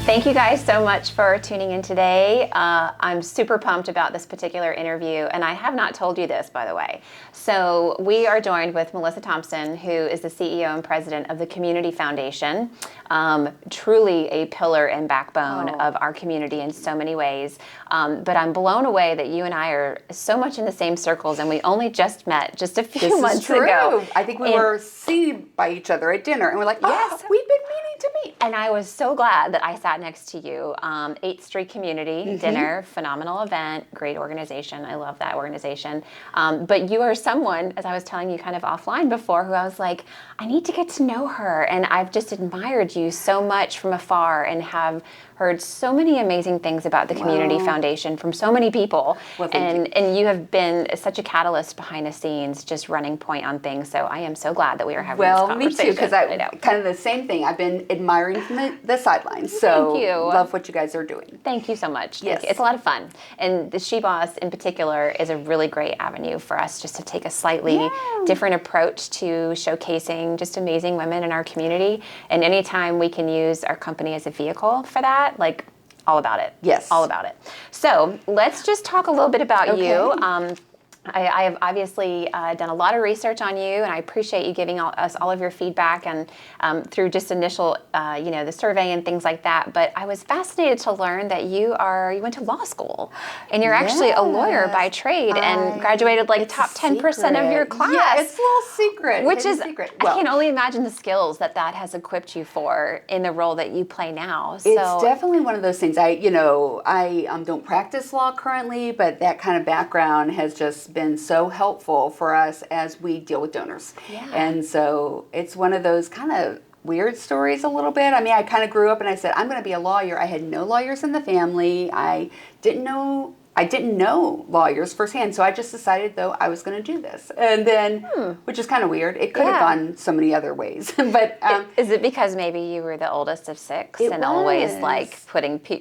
Thank you guys so much for tuning in today. I'm super pumped about this particular interview, and I have not told you this, by the way. So we are joined with Melissa Thompson, who is the CEO and president of the Community Foundation, truly a pillar and backbone of our community in so many ways. But I'm blown away that you and I are so much in the same circles, and we only just met just a few months ago. I think we were seated by each other at dinner, and we're like, yes, we've been meaning to meet. And I was so glad that I sat next to you. 8th Street Community Dinner, phenomenal event, great organization. I love that organization. But you are someone, as I was telling you kind of offline before, who I was like, I need to get to know her. And I've just admired you so much from afar and have heard so many amazing things about the Community Foundation from so many people. Well, thank you. And you have been such a catalyst behind the scenes, just running point on things. So I am so glad that we are having this conversation. Me too, because I kind of the same thing. I've been admiring from the sidelines. So Thank you. Love what you guys are doing. Thank you so much. Yes. It's a lot of fun. And the SheBoss in particular is a really great avenue for us just to take a slightly different approach to showcasing just amazing women in our community. And anytime we can use our company as a vehicle for that, like, all about it. Yes. All about it. So let's just talk a little bit about you. I have obviously done a lot of research on you, and I appreciate you giving us all of your feedback and through just initial, the survey and things like that. But I was fascinated to learn that you went to law school, and you're actually a lawyer by trade, and graduated like top 10% of your class. Yeah, it's a little secret. Which is, I can only imagine the skills that has equipped you for in the role that you play now. So it's definitely one of those things. I don't practice law currently, but that kind of background has just been so helpful for us as we deal with donors. Yeah. And so it's one of those kind of weird stories a little bit. I mean, I kind of grew up and I said, I'm going to be a lawyer. I had no lawyers in the family. I didn't know lawyers firsthand, so I just decided, though, I was going to do this. And then, which is kind of weird. It could have gone so many other ways. But is it because maybe you were the oldest of 6 and always like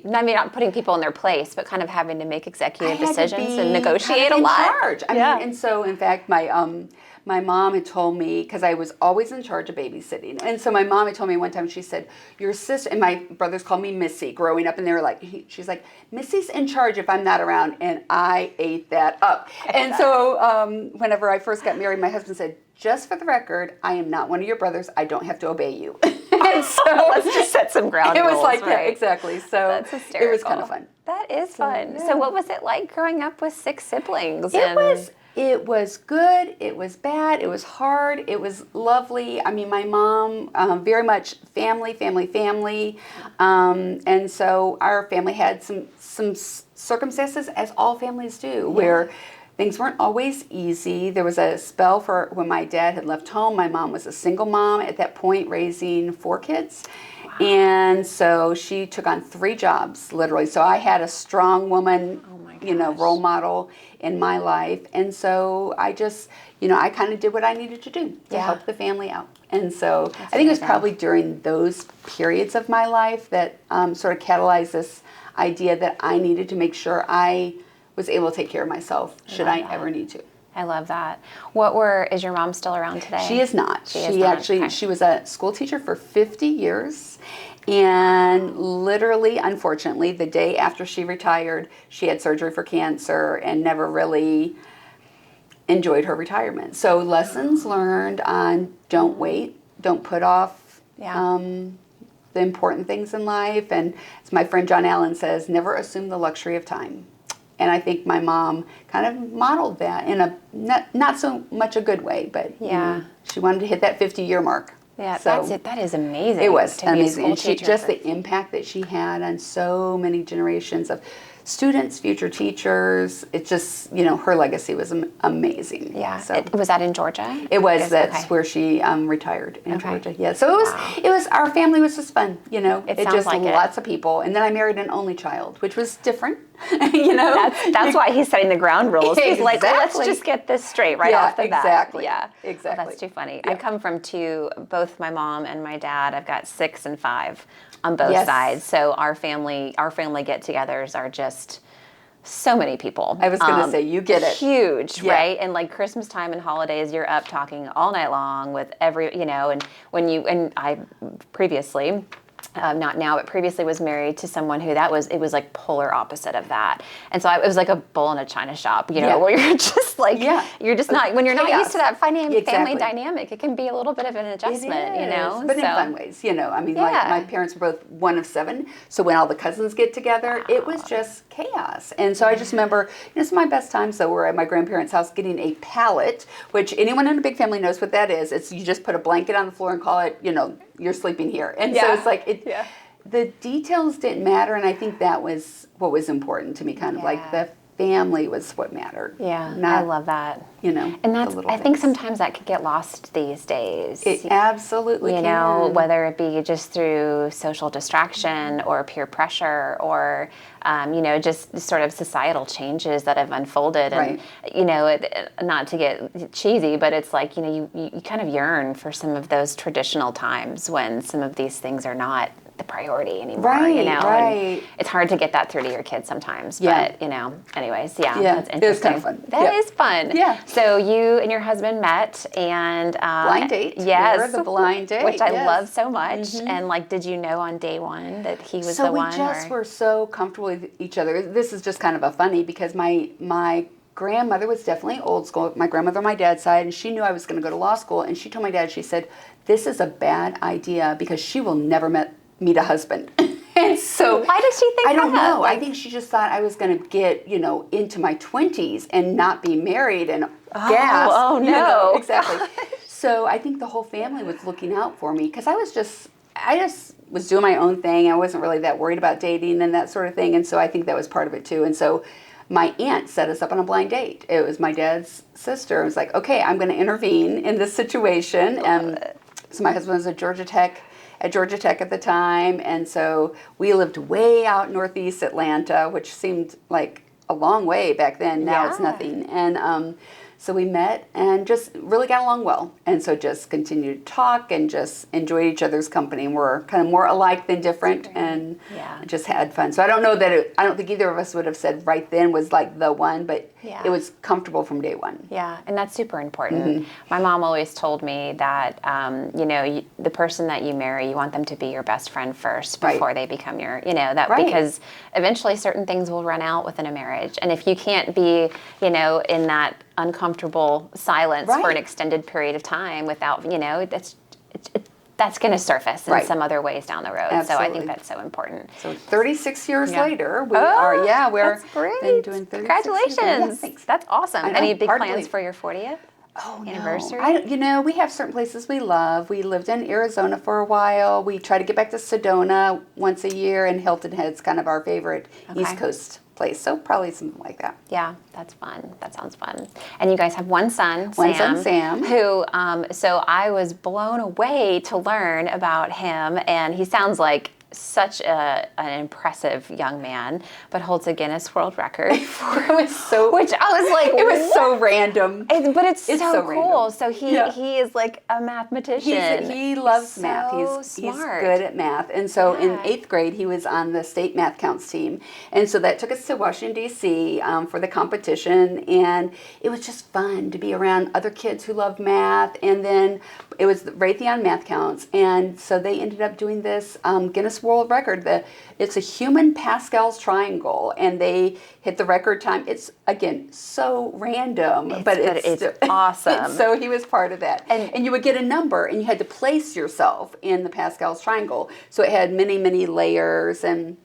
not putting people in their place, but kind of having to make executive decisions and negotiate a lot? Charge. I mean, and so in fact, my mom had told me, because I was always in charge of babysitting, and so my mom had told me one time, she said, your sister, and my brothers called me Missy growing up, and they were like, she's like, Missy's in charge if I'm not around, and I ate that up. And so whenever I first got married, my husband said, just for the record, I am not one of your brothers. I don't have to obey you. And so let's just set some ground rules. It was like, right? yeah, exactly. So that's hysterical. It was kind of fun. That is fun. So what was it like growing up with 6 siblings? It was good, it was bad, it was hard, it was lovely. I mean, my mom, very much family. And so our family had some circumstances, as all families do, where things weren't always easy. There was a spell for when my dad had left home. My mom was a single mom at that point, raising 4 kids. Wow. And so she took on 3 jobs, literally. So I had a strong woman, role model in my life. And so I just, I kind of did what I needed to do to help the family out. And so I think it was probably during those periods of my life that sort of catalyzed this idea that I needed to make sure I was able to take care of myself should I ever need to. I love that. Is your mom still around today? She is not. She was a school teacher for 50 years. And literally, unfortunately, the day after she retired, she had surgery for cancer and never really enjoyed her retirement. So lessons learned on don't wait, don't put off the important things in life. And as my friend John Allen says, never assume the luxury of time. And I think my mom kind of modeled that in a not so much a good way, but she wanted to hit that 50-year mark. Yeah, so that is amazing. It was amazing. And just the impact that she had on so many generations of students, future teachers. It just, her legacy was amazing. Yeah. So, was that in Georgia? It was. That's where she retired in Georgia. Yeah. So it was. Our family was just fun. It sounds like lots of people. And then I married an only child, which was different. That's why he's setting the ground rules. He's like, let's just get this straight off the bat. Exactly. Yeah. Exactly. Well, that's too funny. I come from both my mom and my dad. I've got 6 and 5 on both sides. So our family get-togethers are just so many people. I was going to say, you get it. Huge, right? And like Christmas time and holidays, you're up talking all night long with and I previously not now, but previously was married to someone who it was like polar opposite of that. And so it was like a bull in a china shop, where you're just like, you're just not, when you're not used to that family dynamic, it can be a little bit of an adjustment, But in fun ways, I mean, like my parents were both one of 7. So when all the cousins get together, it was just chaos. And so I just remember, some of my best times though were at my grandparents' house getting a pallet, which anyone in a big family knows what that is. It's, you just put a blanket on the floor and call it, you're sleeping here. And so it's like, the details didn't matter, and I think that was what was important to me, kind of like the family was what mattered. Yeah, I love that. And that's, I think sometimes that could get lost these days. It absolutely can. Whether it be just through social distraction or peer pressure or, just sort of societal changes that have unfolded. And, not to get cheesy, but it's like, you kind of yearn for some of those traditional times when some of these things are not the priority anymore, right. And it's hard to get that through to your kids sometimes, but anyways, that's interesting. It was kind of fun. That is fun. Yeah. So you and your husband met and blind date. Yes, we were the blind date, which I love so much. And like, did you know on day one that he was the one? So we just were so comfortable with each other. This is just kind of a funny because my grandmother was definitely old school. My grandmother on my dad's side, and she knew I was going to go to law school. And she told my dad, she said, "This is a bad idea because she will never meet a husband." And so why did she think that? I don't know. I think she just thought I was going to get, into my 20s and not be married and gasp. Oh, no. Exactly. So I think the whole family was looking out for me because I just was doing my own thing. I wasn't really that worried about dating and that sort of thing. And so I think that was part of it too. And so my aunt set us up on a blind date. It was my dad's sister. It was like, okay, I'm going to intervene in this situation. And so my husband was at Georgia Tech at the time, and so we lived way out northeast Atlanta, which seemed like a long way back then. Now it's nothing. And so we met and just really got along well. And so just continued to talk and just enjoyed each other's company. And we're kind of more alike than different and just had fun. So I don't know that I don't think either of us would have said right then was like the one, but it was comfortable from day one. Yeah, and that's super important. My mom always told me that, the person that you marry, you want them to be your best friend first before they become your, because eventually certain things will run out within a marriage. And if you can't be, in that uncomfortable silence for an extended period of time without, that's going to surface in some other ways down the road. Absolutely. So I think that's so important. So 36 years later, we're that's great. Been doing 36 Congratulations. Years. Thanks. That's awesome. Any big plans for your 40th? Anniversary? We have certain places we love. We lived in Arizona for a while. We try to get back to Sedona once a year, and Hilton Head's kind of our favorite East Coast place. So probably something like that. Yeah, that's fun. That sounds fun. And you guys have one son, Sam, who, so I was blown away to learn about him, and he sounds like such an impressive young man, but holds a Guinness World Record. Which I was like, it was so random. But it's so cool. Random. So he is like a mathematician. He loves math. He's good at math. And so in 8th grade, he was on the state math counts team. And so that took us to Washington, D.C. For the competition. And it was just fun to be around other kids who loved math. And then it was the Raytheon math counts. And so they ended up doing this Guinness World Record. It's a human Pascal's triangle, and they hit the record time. It's, again, so random, but it's awesome. So he was part of that. And you would get a number, and you had to place yourself in the Pascal's triangle. So it had many, many layers, and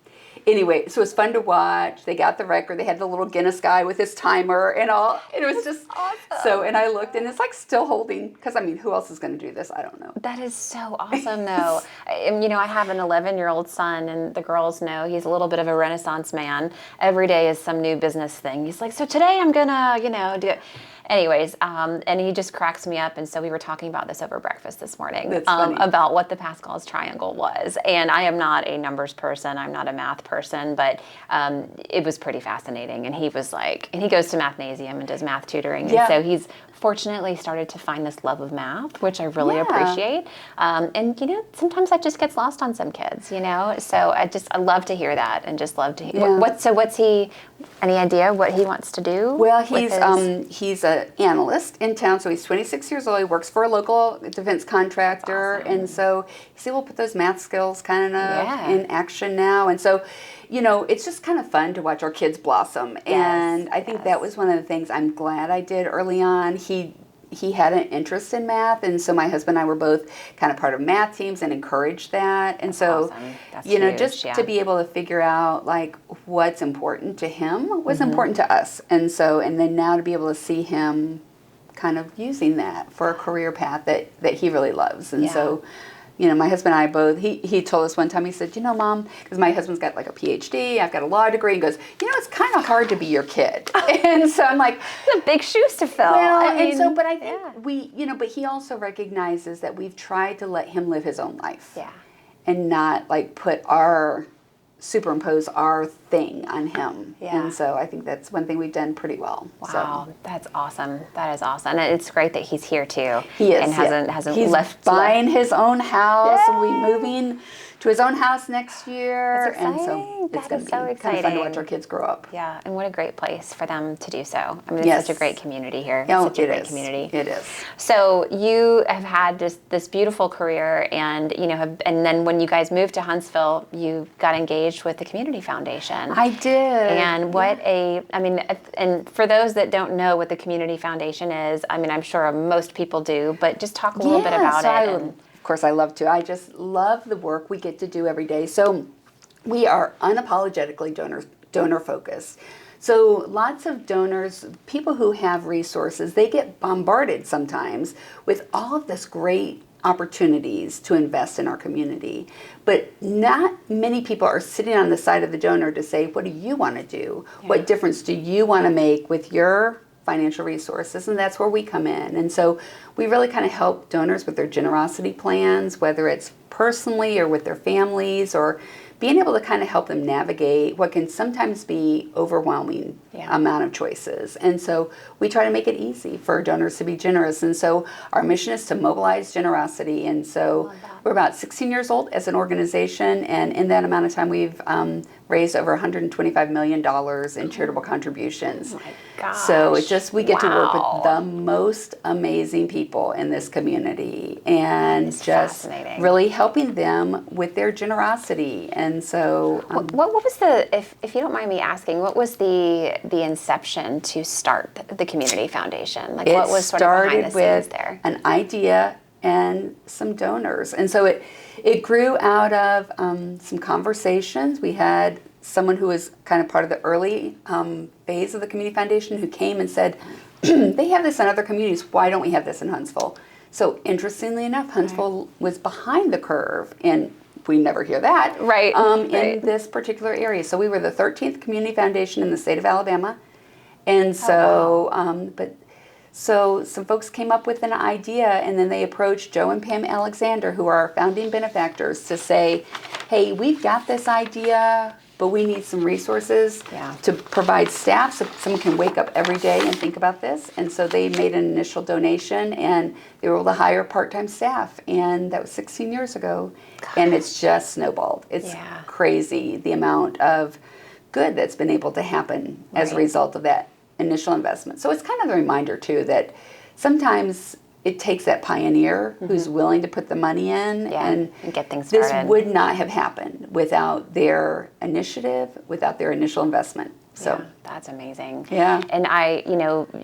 anyway, so it was fun to watch. They got the record. They had the little Guinness guy with his timer and all. And it was just awesome. So, and I looked, and it's like still holding, because who else is going to do this? I don't know. That is so awesome, though. I have an 11-year-old son, and the girls know he's a little bit of a Renaissance man. Every day is some new business thing. He's like, so today I'm going to, do it. Anyways, and he just cracks me up, and so we were talking about this over breakfast this morning about what the Pascal's triangle was. And I am not a numbers person, I'm not a math person, but it was pretty fascinating. And he was like, and he goes to Mathnasium and does math tutoring, and so he's fortunately started to find this love of math, which I really appreciate. And sometimes that just gets lost on some kids, so I love to hear that, and just love to hear. What's he? Any idea what he wants to do? Well, he's an analyst in town. So he's 26 years old. He works for a local defense contractor. That's awesome. And so he's able to put those math skills kind of Yeah. in action now. And so, you know, it's just kind of fun to watch our kids blossom. And I think that was one of the things I'm glad I did early on. He had an interest in math, and so my husband and I were both kind of part of math teams and encouraged that. And so, awesome. That's you know, huge, just yeah. to be able to figure out like what's important to him was important to us. And so, and then now to be able to see him kind of using that for a career path that he really loves. And so, you know, my husband and I both, he told us one time, he said, you know, Mom, because my husband's got like a PhD, I've got a law degree, and goes, you know, it's kind of hard to be your kid. And so I'm like, the big shoes to fill. well, I mean, and so, but I think you know, but he also recognizes that we've tried to let him live his own life. Yeah. And not like superimpose our thing on him. Yeah. And so I think that's one thing we've done pretty well. Wow, that's awesome. That is awesome. And it's great that he's here too. He is. And hasn't he's left. buying his own house, and Yay! we're moving to his own house next year. That's And so exciting. it's That going is to so be kind of fun to watch exciting. our kids grow up. Yeah, and what a great place for them to do so. I mean, it's Yes. such a great community here. Oh, Such a it great is. community. It is. So you have had this beautiful career, and you know, and then when you guys moved to Huntsville, you got engaged with the Community Foundation. I did. And and for those that don't know what the Community Foundation is, I mean, I'm sure most people do, but just talk a little bit about it. Of course, I love to. I just love the work we get to do every day. So we are unapologetically donor focused. So lots of donors, people who have resources, they get bombarded sometimes with all of this great opportunities to invest in our community. But not many people are sitting on the side of the donor to say, what do you want to do? Yeah. What difference do you want to make with your financial resources? And that's where we come in. And so we really kind of help donors with their generosity plans, whether it's personally or with their families, or being able to kind of help them navigate what can sometimes be overwhelming amount of choices. And so we try to make it easy for donors to be generous. And so our mission is to mobilize generosity. And so we're about 16 years old as an organization, and in that amount of time we've raised over $125 million in charitable contributions. Oh my gosh. So it just, we get to work with Wow. the most amazing people in this community, and It's just fascinating. really helping them with their generosity. And so What was the, if you don't mind me asking, what was the inception to start the Community Foundation? Like, what was sort of behind the scenes there? an idea and some donors. And so it grew out of some conversations. We had someone who was kind of part of the early phase of the Community Foundation who came and said, they have this in other communities, why don't we have this in Huntsville? So interestingly enough, Huntsville was behind the curve, and we never hear that, in this particular area. So we were the 13th Community Foundation in the state of Alabama. And so, So some folks came up with an idea, and then they approached Joe and Pam Alexander, who are our founding benefactors, to say, hey, we've got this idea, but we need some resources to provide staff so someone can wake up every day and think about this. And so they made an initial donation, and they were able to hire part-time staff. And that was 16 years ago. And it's just snowballed. It's crazy the amount of good that's been able to happen as a result of that initial investment. So it's kind of a reminder too that sometimes it takes that pioneer who's willing to put the money in and get things started. This would not have happened without their initiative, without their initial investment. So that's amazing. Yeah. And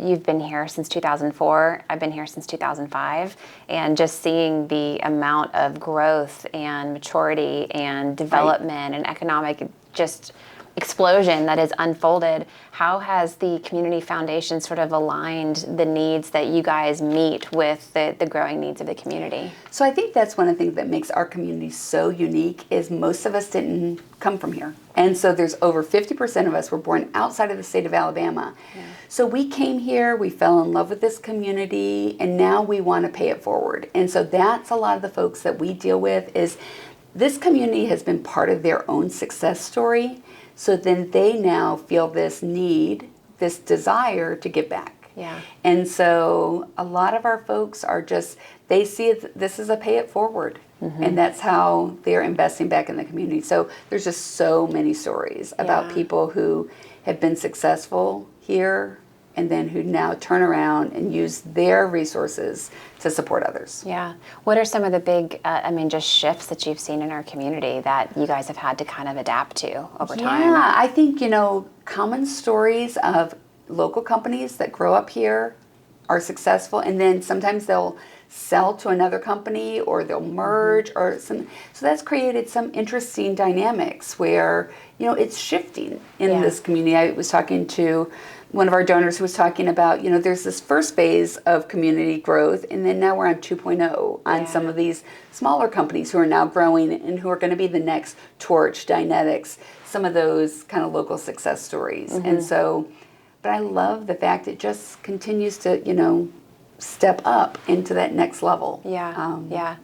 you've been here since 2004. I've been here since 2005. And just seeing the amount of growth and maturity and development and economic just explosion that has unfolded, how has the Community Foundation sort of aligned the needs that you guys meet with the growing needs of the community? So I think that's one of the things that makes our community so unique is most of us didn't come from here. And so there's over 50% of us were born outside of the state of Alabama. Yeah. So we came here, we fell in love with this community, and now we want to pay it forward. And so that's a lot of the folks that we deal with is this community has been part of their own success story. So then they now feel this need, this desire to give back. Yeah. And so a lot of our folks are just, they see it, this is a pay it forward. And that's how they're investing back in the community. So there's just so many stories about people who have been successful here and then who now turn around and use their resources to support others. Yeah. What are some of the big, just shifts that you've seen in our community that you guys have had to kind of adapt to over time? Yeah, I think, common stories of local companies that grow up here are successful, and then sometimes they'll sell to another company or they'll merge or some. So that's created some interesting dynamics where, it's shifting in this community. I was talking to one of our donors who was talking about, there's this first phase of community growth, and then now we're on 2.0 on some of these smaller companies who are now growing and who are going to be the next Torch, Dynetics, some of those kind of local success stories. And so, but I love the fact it just continues to, step up into that next level. Yeah.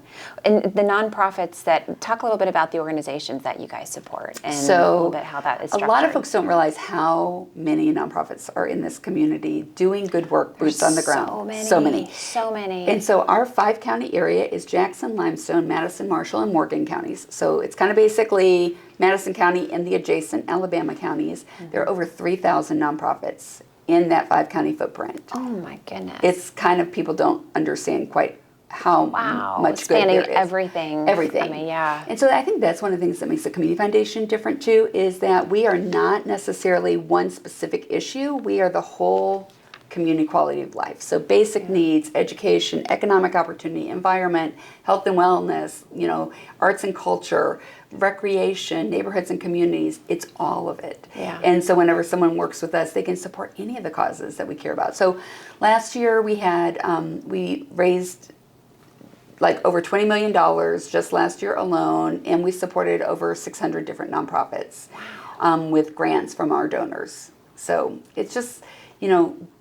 And the nonprofits talk a little bit about the organizations that you guys support and so a little bit how that is structured. A lot of folks don't realize how many nonprofits are in this community doing good work, boots on the ground. So many. And so our 5-county area is Jackson, Limestone, Madison, Marshall, and Morgan counties. So it's kind of basically Madison County and the adjacent Alabama counties. There are over 3,000 nonprofits in that 5-county footprint. Oh my goodness. It's kind of, people don't understand quite how much good there is. Everything. Everything. And so I think that's one of the things that makes the Community Foundation different too, is that we are not necessarily one specific issue. We are the whole community quality of life. So basic needs, education, economic opportunity, environment, health and wellness, arts and culture, recreation, neighborhoods and communities, it's all of it. And so whenever someone works with us, they can support any of the causes that we care about. So last year we had, we raised like over $20 million just last year alone, and we supported over 600 different nonprofits with grants from our donors. So it's just,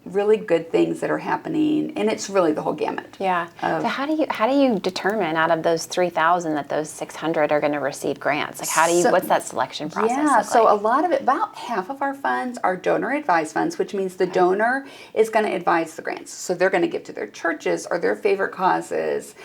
really good things that are happening, and it's really the whole gamut. So how do you determine out of those 3,000 that those 600 are going to receive grants? Like what's that selection process look so like? a lot of it, about half of our funds are donor advised funds, which means the donor is going to advise the grants. So they're going to give to their churches or their favorite causes,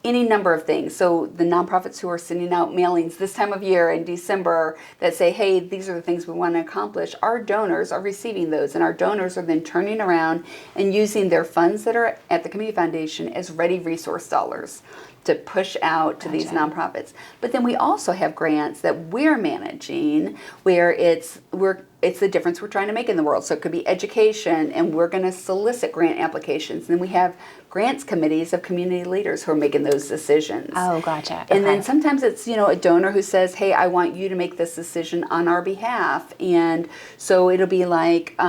any number of things. So the nonprofits who are sending out mailings this time of year in December that say, hey, these are the things we want to accomplish, our donors are receiving those, and our donors are then turning around and using their funds that are at the Community Foundation as ready resource dollars to push out to these nonprofits. But then we also have grants that we're managing where it's the difference we're trying to make in the world. So it could be education, and we're going to solicit grant applications. And then we have grants committees of community leaders who are making those decisions. Oh, gotcha. And then sometimes it's, a donor who says, hey, I want you to make this decision on our behalf. And so it'll be like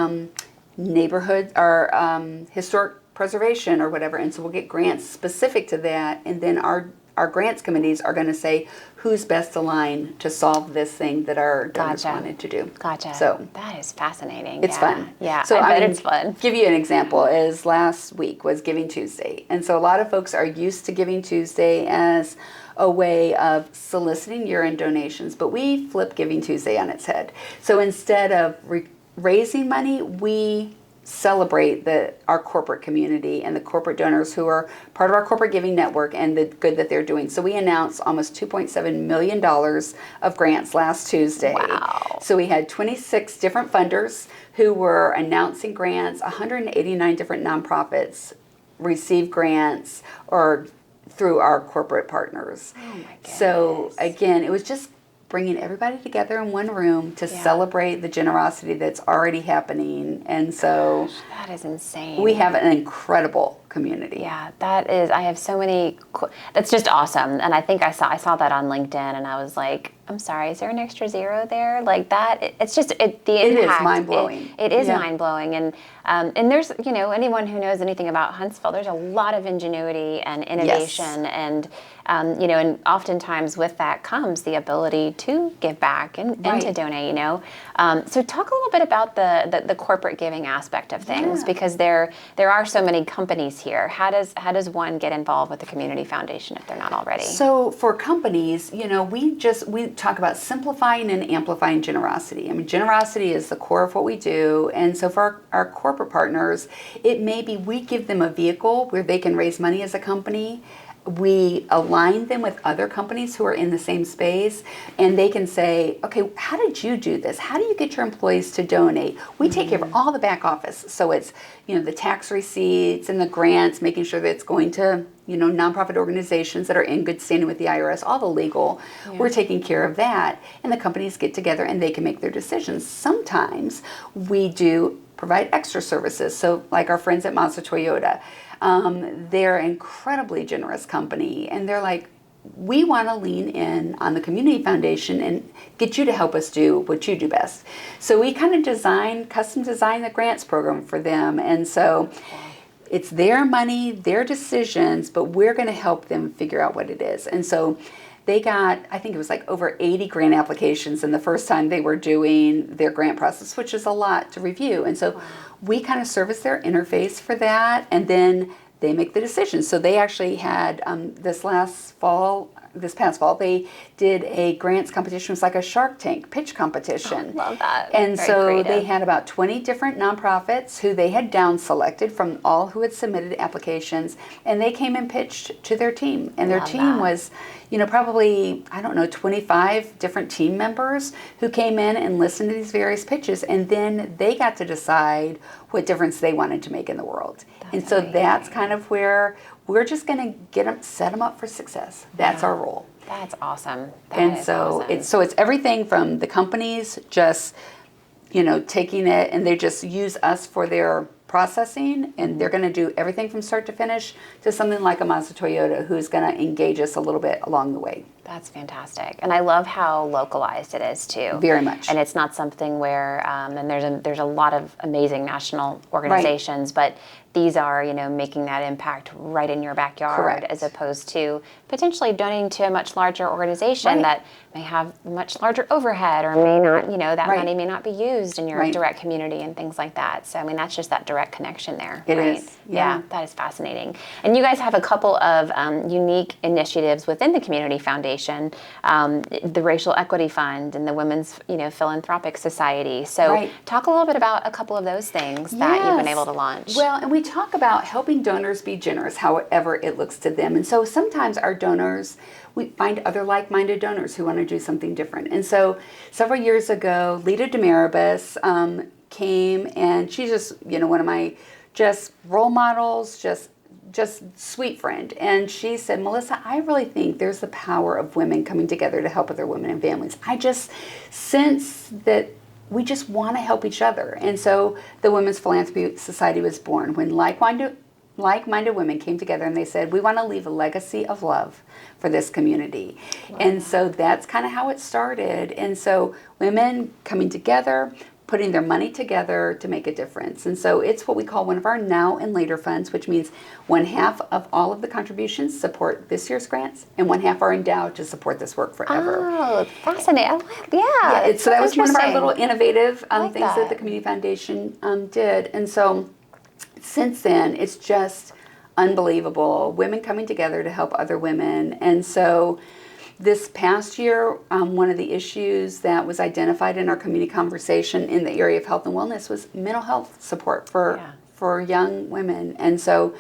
neighborhood or historic preservation or whatever. And so we'll get grants specific to that. And then our grants committees are going to say who's best aligned to solve this thing that our donors wanted to do. So that is fascinating. It's fun. So I bet it's fun. Give you an example is last week was Giving Tuesday. And so a lot of folks are used to Giving Tuesday as a way of soliciting year-end donations, but we flip Giving Tuesday on its head. So instead of raising money, we celebrate our corporate community and the corporate donors who are part of our corporate giving network and the good that they're doing. So we announced almost $2.7 million of grants last Tuesday. Wow. So we had 26 different funders who were announcing grants. 189 different nonprofits received grants or through our corporate partners. Oh my goodness. So again, it was just bringing everybody together in one room to celebrate the generosity that's already happening. And so that is insane. We have an incredible community. Yeah, that is. I have so many. That's just awesome. And I think I saw that on LinkedIn, and I was like, I'm sorry, is there an extra zero there? Like that. It's just the impact. It is mind blowing. It is mind blowing, and there's anyone who knows anything about Huntsville, there's a lot of ingenuity and innovation, and and oftentimes with that comes the ability to give back and to donate. So talk a little bit about the corporate giving aspect of things, because there are so many companies here. How does one get involved with the Community Foundation if they're not already? So for companies, we talk about simplifying and amplifying generosity. I mean, generosity is the core of what we do. And so for our corporate partners, it may be we give them a vehicle where they can raise money as a company. we align them with other companies who are in the same space, and they can say, okay, how did you do this? How do you get your employees to donate? We take care of all the back office. So it's, the tax receipts and the grants, making sure that it's going to, nonprofit organizations that are in good standing with the IRS, all the legal. Yeah. We're taking care of that. And the companies get together and they can make their decisions. Sometimes we do provide extra services. So like our friends at Mazda Toyota, they're an incredibly generous company, and they're like, we want to lean in on the community foundation and get you to help us do what you do best. So we kind of custom design the grants program for them. And so it's their money, their decisions, but we're going to help them figure out what it is. And so they got, I think it was like over 80 grant applications in the first time they were doing their grant process, which is a lot to review. And so we kind of service their interface for that, and then they make the decision. So they actually had this past fall, they did a grants competition. It was like a Shark Tank pitch competition. Oh, love that. And Very so creative. they had about 20 different nonprofits who they had down selected from all who had submitted applications, and they came and pitched to their team. And their team was, probably, 25 different team members who came in and listened to these various pitches, and then they got to decide what difference they wanted to make in the world. And so that's kind of where we're just going to set them up for success. That's our role. That's awesome. It's everything from the companies just, taking it, and they just use us for their processing, and they're going to do everything from start to finish, to something like a Mazda Toyota who's going to engage us a little bit along the way. That's fantastic. And I love how localized it is too. Very much. And it's not something where, and there's a lot of amazing national organizations, but these are, making that impact right in your backyard. Correct. As opposed to potentially donating to a much larger organization that may have much larger overhead, or may not, that money may not be used in your direct community and things like that. So, that's just that direct connection there. It is. Yeah, that is fascinating. And you guys have a couple of unique initiatives within the Community Foundation, the Racial Equity Fund and the Women's, Philanthropic Society. So talk a little bit about a couple of those things that you've been able to launch. Well, and we talk about helping donors be generous, however it looks to them. And so sometimes our donors, we find other like-minded donors who want to do something different. And so several years ago, Lita Demaribus came, and she's just, one of my just role models, just sweet friend. And she said, Melissa, I really think there's the power of women coming together to help other women and families. I just sense that we just want to help each other. And so the Women's Philanthropic Society was born when like-minded women came together, and they said, we want to leave a legacy of love for this community. Wow. And so that's kind of how it started. And so women coming together, putting their money together to make a difference. And so it's what we call one of our now and later funds, which means 1/2 of all of the contributions support this year's grants, and 1/2 are endowed to support this work forever. Oh, fascinating. So that was one of our little innovative things that the Community Foundation did. And so since then, it's just unbelievable. Women coming together to help other women. And so this past year, one of the issues that was identified in our community conversation in the area of health and wellness was mental health support for young women. And so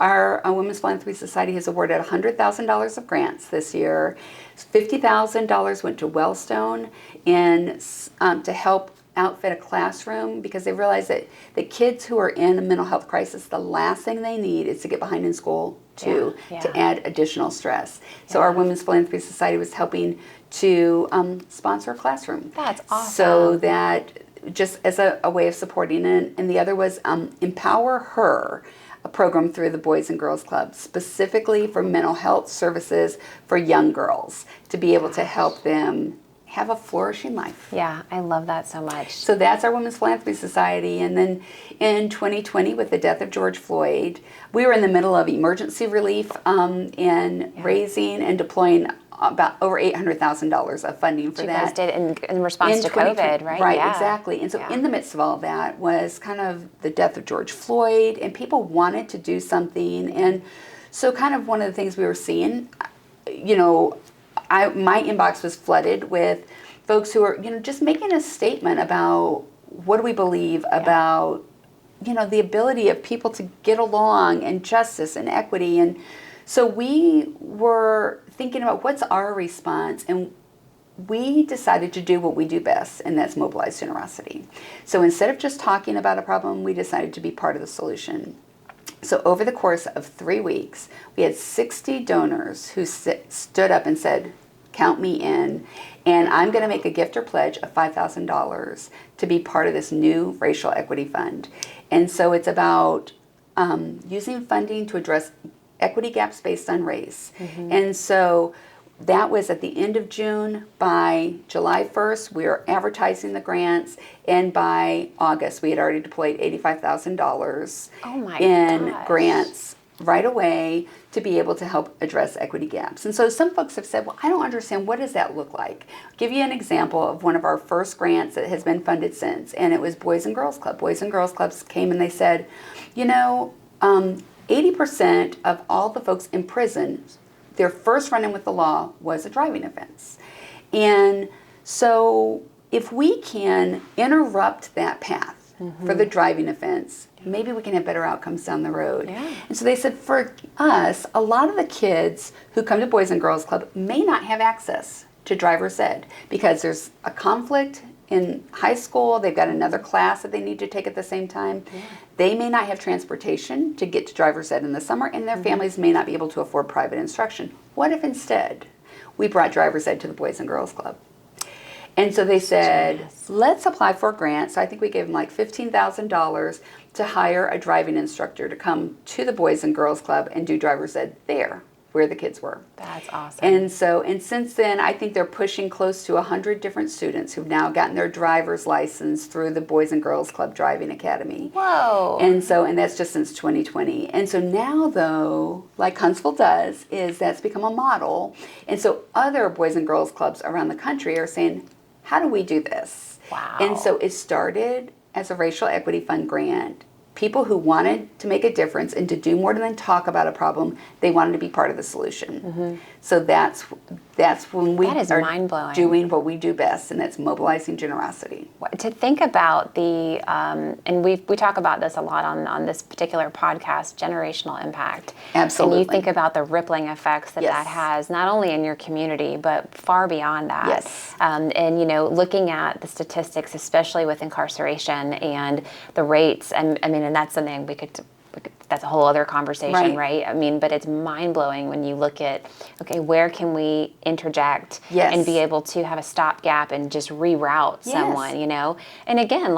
our Women's Philanthropy Society has awarded $100,000 of grants this year. $50,000 went to Wellstone to help outfit a classroom, because they realize that the kids who are in a mental health crisis, the last thing they need is to get behind in school to add additional stress. So our Women's Philanthropy Society was helping to sponsor a classroom. That's awesome. So that just as a way of supporting it. And the other was Empower Her, a program through the Boys and Girls Club, specifically for mental health services for young girls, to be able to help them have a flourishing life. Yeah, I love that so much. So that's our Women's Philanthropy Society. And then in 2020, with the death of George Floyd, we were in the middle of emergency relief and raising and deploying about over $800,000 of funding for that. You guys did in response to COVID, right? Right, exactly. And so in the midst of all of that was kind of the death of George Floyd, and people wanted to do something. And so kind of one of the things we were seeing, my inbox was flooded with folks who are, just making a statement about what do we believe about, the ability of people to get along, and justice and equity. And So we were thinking about what's our response, and we decided to do what we do best, and that's mobilize generosity. So instead of just talking about a problem, we decided to be part of the solution. So over the course of 3 weeks, we had 60 donors who stood up and said, count me in, and I'm going to make a gift or pledge of $5,000 to be part of this new racial equity fund. And so it's about using funding to address equity gaps based on race. And so that was at the end of June. By July 1st, we were advertising the grants, and by August, we had already deployed $85,000 in grants right away to be able to help address equity gaps. And so some folks have said, well, I don't understand, what does that look like? I'll give you an example of one of our first grants that has been funded since, and it was Boys and Girls Club. Boys and Girls Clubs came and they said, 80% of all the folks in prison, their first run-in with the law was a driving offense. And so if we can interrupt that path for the driving offense, maybe we can have better outcomes down the road. And so they said, for us, a lot of the kids who come to Boys and Girls Club may not have access to driver's ed because there's a conflict in high school, they've got another class that they need to take at the same time. They may not have transportation to get to driver's ed in the summer, and their families may not be able to afford private instruction. What if instead we brought driver's ed to the Boys and Girls Club? And so they said, let's apply for a grant. So I think we gave them like $15,000 to hire a driving instructor to come to the Boys and Girls Club and do driver's ed there, where the kids were. That's awesome. And since then, I think they're pushing close to 100 different students who've now gotten their driver's license through the Boys and Girls Club Driving Academy. Whoa. And that's just since 2020. And so now, though, like Huntsville does, is that's become a model. And so other Boys and Girls Clubs around the country are saying, how do we do this? Wow. And so it started as a racial equity fund grant. People who wanted to make a difference and to do more than talk about a problem, they wanted to be part of the solution. So that's when we are mind-blowing. Doing what we do best, and that's mobilizing generosity. To think about the, and we talk about this a lot on this particular podcast, generational impact. Absolutely. And you think about the rippling effects that has, not only in your community, but far beyond that. Yes. And, looking at the statistics, especially with incarceration and the rates, and that's something we could that's a whole other conversation, right? But it's mind-blowing when you look at, okay, where can we interject and be able to have a stopgap and just reroute someone, And again,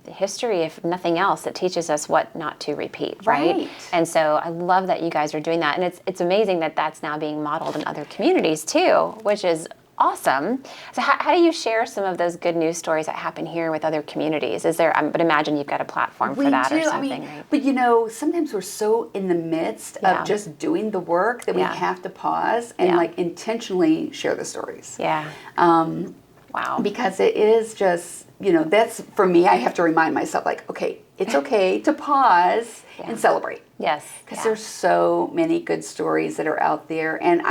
history, if nothing else, it teaches us what not to repeat, right? And so I love that you guys are doing that. And it's amazing that that's now being modeled in other communities too, which is awesome. So how do you share some of those good news stories that happen here with other communities? Is there, but imagine you've got a platform for that or something, right? But sometimes we're so in the midst of just doing the work that we have to pause and intentionally share the stories. Wow. Because it is just, that's, for me, I have to remind myself, okay, it's okay to pause and celebrate. Yes. Because there's so many good stories that are out there. And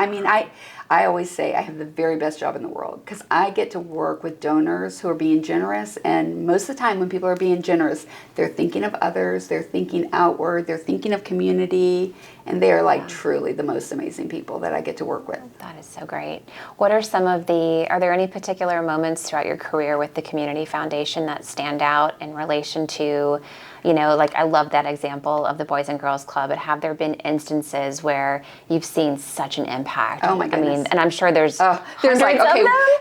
I always say I have the very best job in the world because I get to work with donors who are being generous. And most of the time when people are being generous, they're thinking of others, they're thinking outward, they're thinking of community, and they are truly the most amazing people that I get to work with. That is so great. What are are there any particular moments throughout your career with the Community Foundation that stand out in relation to, I love that example of the Boys and Girls Club, but have there been instances where you've seen such an impact? Oh my goodness. And I'm sure there's there's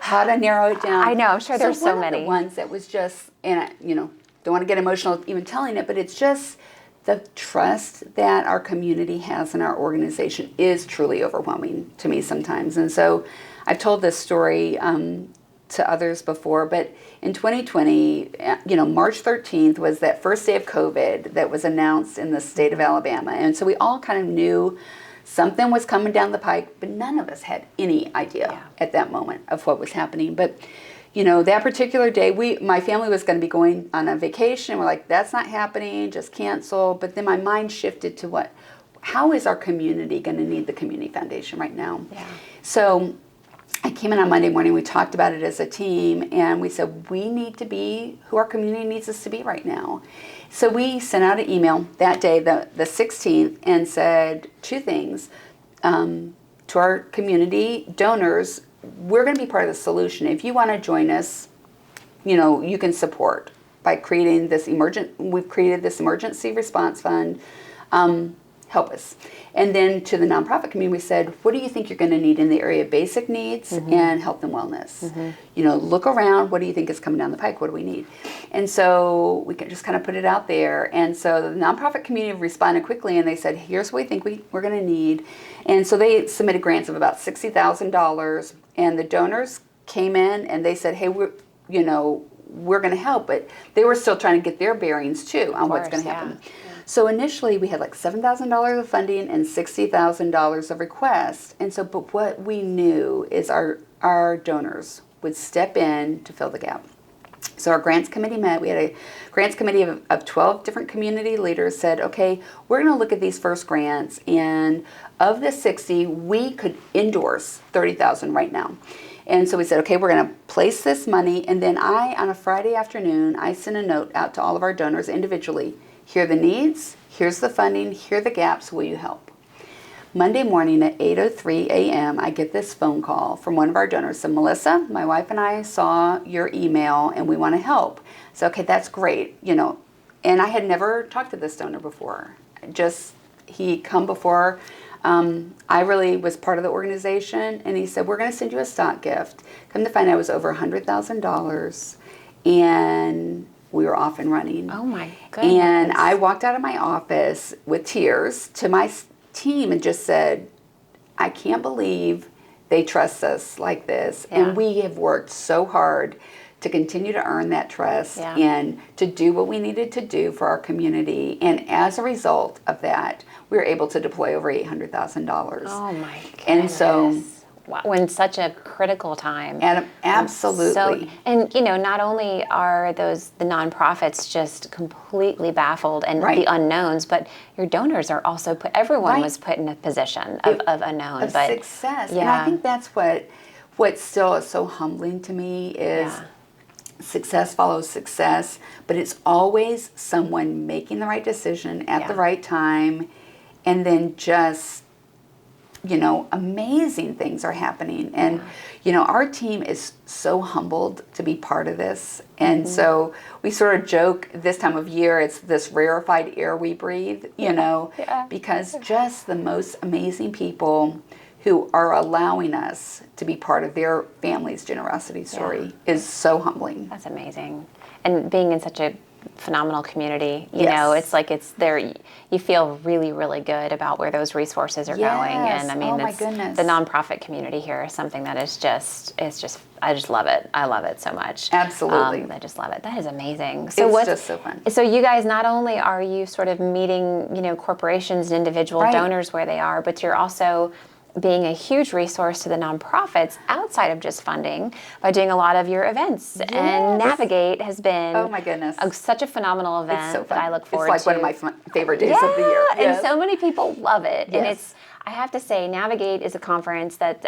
how to narrow it down. I know, I'm sure there's so one many. Of the ones that was just, and I, don't want to get emotional even telling it, but it's just the trust that our community has in our organization is truly overwhelming to me sometimes. And so I've told this story to others before, but in 2020, March 13th was that first day of COVID that was announced in the state of Alabama. And so we all kind of knew something was coming down the pike, but none of us had any idea at that moment of what was happening. But, that particular day, my family was going to be going on a vacation. We're like, that's not happening, just cancel. But then my mind shifted to how is our community going to need the Community Foundation right now? So I came in on Monday morning, we talked about it as a team, and we said, we need to be who our community needs us to be right now. So we sent out an email that day, the 16th, and said two things. to our community donors, we're going to be part of the solution. If you want to join us, you can support by creating this we've created this emergency response fund. Help us. And then to the nonprofit community, we said, what do you think you're going to need in the area of basic needs and health and wellness? Look around. What do you think is coming down the pike? What do we need? And so we can just kind of put it out there. And so the nonprofit community responded quickly, and they said, here's what we think we're going to need. And so they submitted grants of about $60,000, and the donors came in and they said, hey, we're going to help, but they were still trying to get their bearings too on what's going to happen. Yeah. So initially we had like $7,000 of funding and $60,000 of requests. And so, but what we knew is our donors would step in to fill the gap. So our grants committee met. We had a grants committee of 12 different community leaders said, okay, we're going to look at these first grants, and of the 60, we could endorse 30,000 right now. And so we said, okay, we're going to place this money. And then on a Friday afternoon, I sent a note out to all of our donors individually. Here are the needs, here's the funding, here are the gaps, will you help? Monday morning at 8:03 a.m., I get this phone call from one of our donors. So, Melissa, my wife and I saw your email and we want to help. So, okay, that's great, And I had never talked to this donor before. He come before. I really was part of the organization, and he said, we're going to send you a stock gift. Come to find out it was over $100,000, and we were off and running. Oh my goodness. And I walked out of my office with tears to my team and just said, I can't believe they trust us like this. Yeah. And we have worked so hard to continue to earn that trust and to do what we needed to do for our community. And as a result of that, we were able to deploy over $800,000. Oh my goodness. And so, wow, in such a critical time. Absolutely. And not only are the nonprofits just completely baffled and the unknowns, but your donors are also everyone was put in a position of unknown. Of success. Yeah. And I think that's what still is so humbling to me is success follows success, but it's always someone making the right decision at the right time, and then just amazing things are happening. And, our team is so humbled to be part of this. And so we sort of joke this time of year, it's this rarefied air we breathe, because just the most amazing people who are allowing us to be part of their family's generosity story is so humbling. That's amazing. And being in such a phenomenal community, it's like it's there. You feel really, really good about where those resources are going. And I mean, my goodness. The nonprofit community here is something that is I just love it. I love it so much. Absolutely. I just love it. That is amazing. So it's just so fun. So you guys, not only are you sort of meeting, corporations and individual donors where they are, but you're also being a huge resource to the nonprofits outside of just funding by doing a lot of your events. Yes. And Navigate has been such a phenomenal event that I look forward to. It's like one of my favorite days of the year. And so many people love it. Yes. And I have to say, Navigate is a conference that,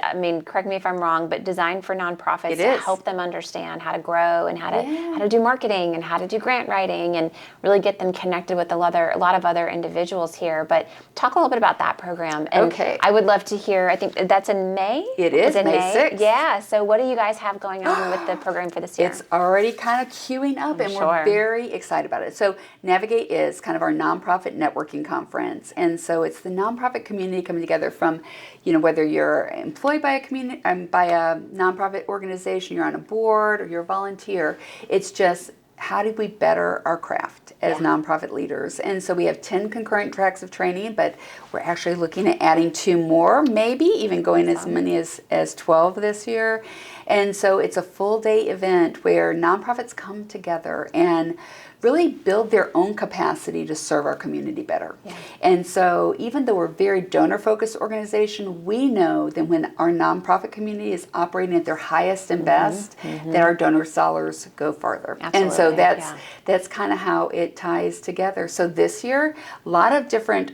correct me if I'm wrong, but designed for nonprofits to help them understand how to grow and how to do marketing and how to do grant writing and really get them connected with a lot of other individuals here. But talk a little bit about that program. And I would love to hear, I think that's in May? It is, May 6th. Yeah, so what do you guys have going on with the program for this year? It's already kind of queuing up, and we're very excited about it. So Navigate is kind of our nonprofit networking conference, and so it's the nonprofit community coming together from, whether you're employed by a community, by a nonprofit organization, you're on a board, or you're a volunteer. It's just, how do we better our craft as nonprofit leaders? And so we have 10 concurrent tracks of training, but we're actually looking at adding 2 more, maybe even going as many as 12 this year. And so it's a full day event where nonprofits come together and really build their own capacity to serve our community better. Yeah. And so even though we're a very donor-focused organization, we know that when our nonprofit community is operating at their highest and best, that our donor dollars go farther. Absolutely. And so that's kind of how it ties together. So this year, a lot of different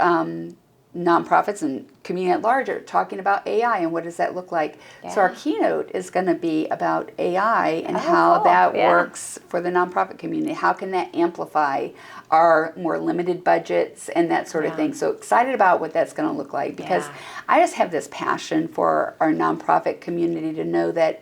nonprofits and community at large are talking about AI and what does that look like. So our keynote is going to be about AI and how that works for the nonprofit community. How can that amplify our more limited budgets and that sort of thing. So excited about what that's going to look like, because I just have this passion for our nonprofit community to know that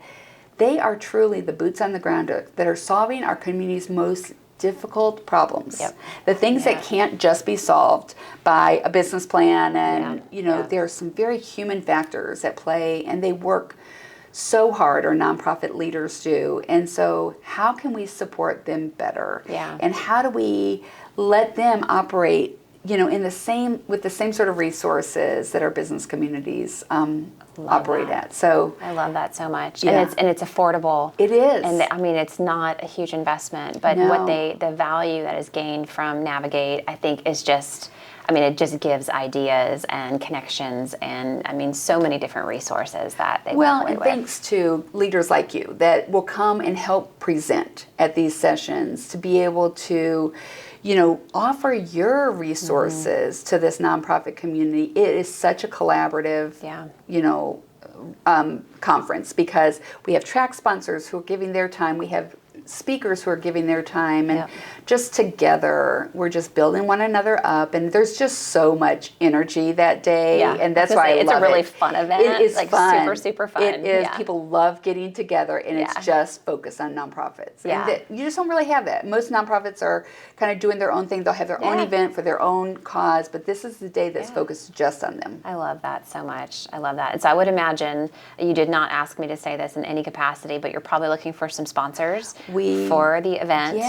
they are truly the boots on the ground that are solving our community's most difficult problems. The things that can't just be solved by a business plan, and there are some very human factors at play, and they work so hard, our nonprofit leaders do. And so how can we support them better? And how do we let them operate, in the same, with the same sort of resources that our business communities operate at? So I love that so much. And it's affordable. It is. And I mean, it's not a huge investment, but the value that is gained from Navigate, I think, is just, it just gives ideas and connections and, so many different resources that they walk away with. Thanks to leaders like you that will come and help present at these sessions, to be able to, offer your resources to this nonprofit community. It is such a collaborative, conference, because we have track sponsors who are giving their time. We have speakers who are giving their time, and just together we're just building one another up, and there's just so much energy that day, and that's why I love it. It's a really fun event. It is fun. Super fun. It is. People love getting together, and it's just focused on nonprofits. And you just don't really have that. Most nonprofits are kind of doing their own thing. They'll have their own event for their own cause, but this is the day that's focused just on them. I love that so much. I love that. And so I would imagine, you did not ask me to say this in any capacity, but you're probably looking for some sponsors for the event.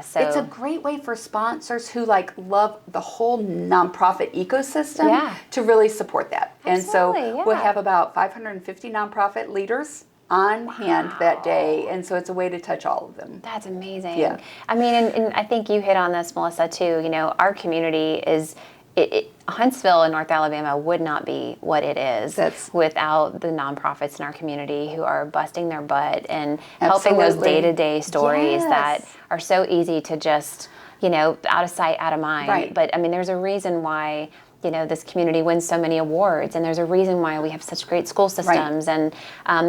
So it's a great way for sponsors who love the whole nonprofit ecosystem to really support that. Absolutely, and so we'll have about 550 nonprofit leaders on hand that day, and so it's a way to touch all of them. That's amazing. And I think you hit on this, Melissa, too. Our community is Huntsville in North Alabama would not be what it is without the nonprofits in our community who are busting their butt and helping those day-to-day stories that are so easy to just, out of sight, out of mind. But there's a reason why this community wins so many awards, and there's a reason why we have such great school systems. And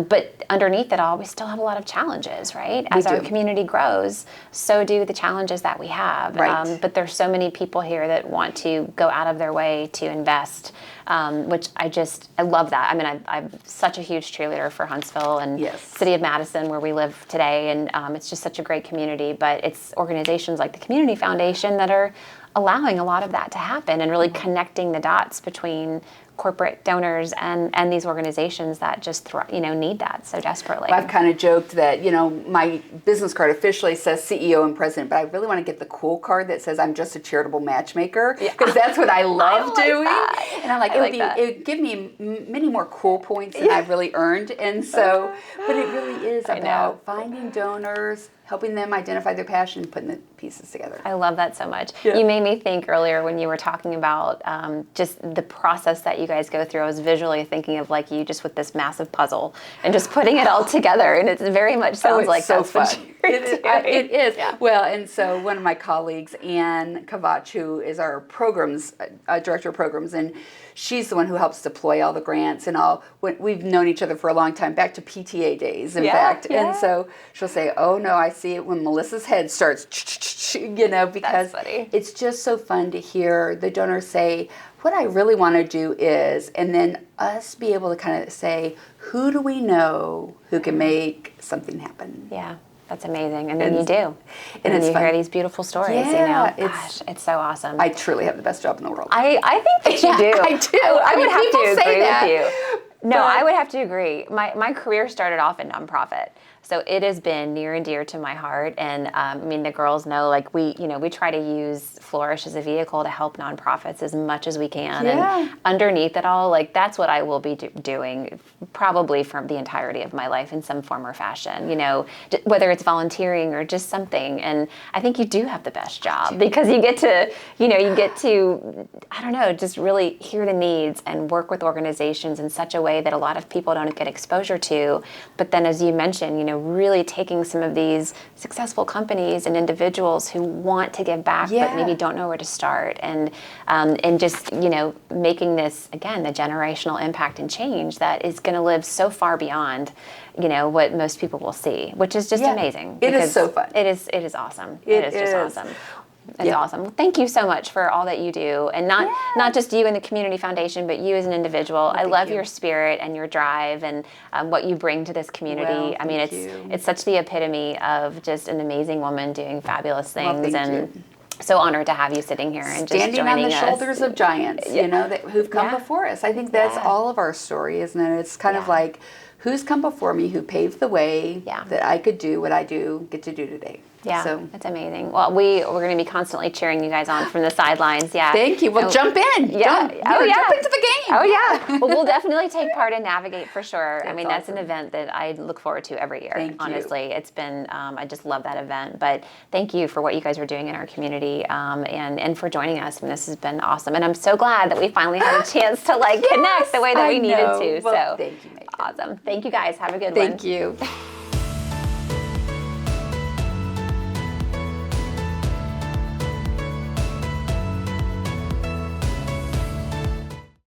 but underneath it all, we still have a lot of challenges, right? As our community grows, so do the challenges that we have. But there's so many people here that want to go out of their way to invest, which I love that. I'm such a huge cheerleader for Huntsville and City of Madison, where we live today, and it's just such a great community. But it's organizations like the Community Foundation that are allowing a lot of that to happen, and really connecting the dots between corporate donors and these organizations that just need that so desperately. Well, I've kind of joked that my business card officially says CEO and president, but I really want to get the cool card that says I'm just a charitable matchmaker, because that's what I love doing. That. And I'm like, it would give me many more cool points than I've really earned. And so, but it really is about finding donors, helping them identify their passion, putting the pieces together. I love that so much. You made me think earlier when you were talking about just the process that you guys go through. I was visually thinking of you just with this massive puzzle and just putting it all together, and it very much sounds like so that's fun. what you're doing. It is. Well, and so one of my colleagues, Ann Kavach, who is our programs director of programs, and she's the one who helps deploy all the grants and all. We've known each other for a long time, back to PTA days, in fact. And so she'll say, "Oh no, I see it when Melissa's head starts," because it's just so fun to hear the donors say, "What I really want to do is," and then us be able to kind of say, "Who do we know who can make something happen?" Yeah. That's amazing. And then you do. And then you hear these beautiful stories, it's so awesome. I truly have the best job in the world. I think that you do. I do. I would have to agree that. with you. No, I would have to agree. My career started off in nonprofit. So it has been near and dear to my heart. And the girls know, we try to use Flourish as a vehicle to help nonprofits as much as we can. And underneath it all, that's what I will be doing probably for the entirety of my life in some form or fashion, whether it's volunteering or just something. And I think you do have the best job, because you get to, just really hear the needs and work with organizations in such a way that a lot of people don't get exposure to. But then, as you mentioned, really taking some of these successful companies and individuals who want to give back, but maybe don't know where to start, and just, making this, again, the generational impact and change that is going to live so far beyond, what most people will see, which is just amazing. It is so fun. It is awesome. It is just awesome. It's awesome. Thank you so much for all that you do, and not just you and the Community Foundation, but you as an individual. I love your spirit and your drive and what you bring to this community. Well, I mean, it's such the epitome of just an amazing woman doing fabulous things, and so honored to have you sitting here and standing just joining on the us. shoulders of giants, who've come before us. I think that's all of our story, isn't it? It's kind of like, who's come before me, who paved the way that I could do what I get to do today. Yeah, so that's amazing. Well, we're going to be constantly cheering you guys on from the sidelines. Yeah. Thank you. Well, jump in. Jump into the game. Oh, yeah. Well, we'll definitely take part and navigate for sure. I mean, that's an event that I look forward to every year. Thank you. Honestly, it's been, I just love that event. But thank you for what you guys are doing in our community, and for joining us. I mean, this has been awesome. And I'm so glad that we finally had a chance to connect the way that we needed to. Well, so thank you, Megan. Awesome. Thank you guys. Have a good one. Thank you.